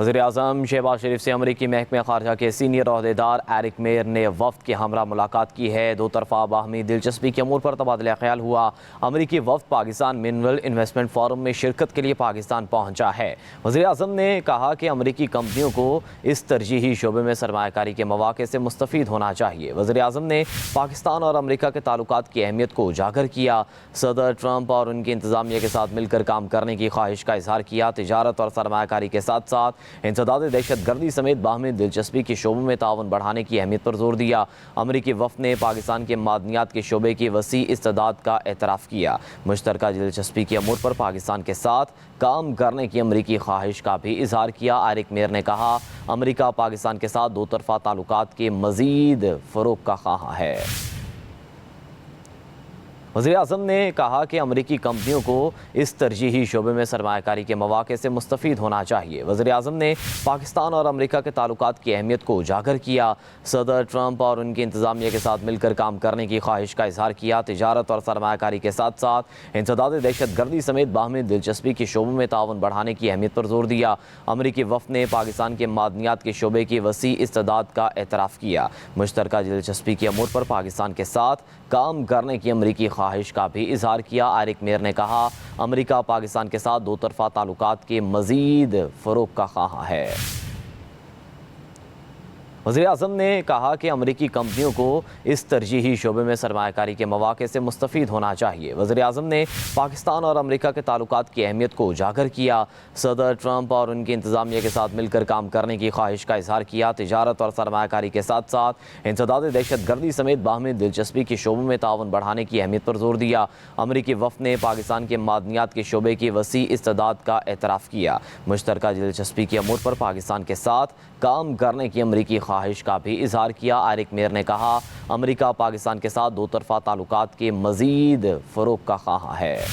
وزیراعظم شہباز شریف سے امریکی محکمہ خارجہ کے سینئر عہدیدار ایرک میر نے وفد کے ہمراہ ملاقات کی ہے۔ دو طرفہ باہمی دلچسپی کے امور پر تبادلہ خیال ہوا۔ امریکی وفد پاکستان منرل انویسٹمنٹ فورم میں شرکت کے لیے پاکستان پہنچا ہے۔ وزیراعظم نے کہا کہ امریکی کمپنیوں کو اس ترجیحی شعبے میں سرمایہ کاری کے مواقع سے مستفید ہونا چاہیے۔ وزیراعظم نے پاکستان اور امریکہ کے تعلقات کی اہمیت کو اجاگر کیا۔ صدر ٹرمپ اور ان کی انتظامیہ کے ساتھ مل کر کام کرنے کی خواہش کا اظہار کیا۔ تجارت اور سرمایہ کاری کے ساتھ ساتھ انسداد دہشت گردی سمیت باہمی دلچسپی کے شعبوں میں تعاون بڑھانے کی اہمیت پر زور دیا۔ امریکی وفد نے پاکستان کے معدنیات کے شعبے کی وسیع استعداد کا اعتراف کیا۔ مشترکہ دلچسپی کے امور پر پاکستان کے ساتھ کام کرنے کی امریکی خواہش کا بھی اظہار کیا۔ ایرک میر نے کہا امریکہ پاکستان کے ساتھ دو طرفہ تعلقات کے مزید فروغ کا خواہاں ہے۔ وزیراعظم نے کہا کہ امریکی کمپنیوں کو اس ترجیحی شعبے میں سرمایہ کاری کے مواقع سے مستفید ہونا چاہیے۔ وزیراعظم نے پاکستان اور امریکہ کے تعلقات کی اہمیت کو اجاگر کیا۔ صدر ٹرمپ اور ان کی انتظامیہ کے ساتھ مل کر کام کرنے کی خواہش کا اظہار کیا۔ تجارت اور سرمایہ کاری کے ساتھ ساتھ انسداد دہشت گردی سمیت باہمی دلچسپی کے شعبوں میں تعاون بڑھانے کی اہمیت پر زور دیا۔ امریکی وفد نے پاکستان کے معدنیات کے شعبے کی وسیع استعداد کا اعتراف کیا۔ مشترکہ دلچسپی کے امور پر پاکستان کے ساتھ کام کرنے کی امریکی خواہش کا بھی اظہار کیا۔ ایرک میر نے کہا امریکہ پاکستان کے ساتھ دو طرفہ تعلقات کے مزید فروغ کا خواہاں ہے۔ وزیراعظم نے کہا کہ امریکی کمپنیوں کو اس ترجیحی شعبے میں سرمایہ کاری کے مواقع سے مستفید ہونا چاہیے۔ وزیراعظم نے پاکستان اور امریکہ کے تعلقات کی اہمیت کو اجاگر کیا۔ صدر ٹرمپ اور ان کی انتظامیہ کے ساتھ مل کر کام کرنے کی خواہش کا اظہار کیا۔ تجارت اور سرمایہ کاری کے ساتھ ساتھ انسداد دہشت گردی سمیت باہمی دلچسپی کے شعبوں میں تعاون بڑھانے کی اہمیت پر زور دیا۔ امریکی وفد نے پاکستان کے معدنیات کے شعبے کی وسیع استعداد کا اعتراف کیا۔ مشترکہ دلچسپی کے امور پر پاکستان کے ساتھ کام کرنے کی امریکی خواہش کا بھی اظہار کیا۔ ایرک میر نے کہا امریکہ پاکستان کے ساتھ دو طرفہ تعلقات کے مزید فروغ کا خواہاں ہے۔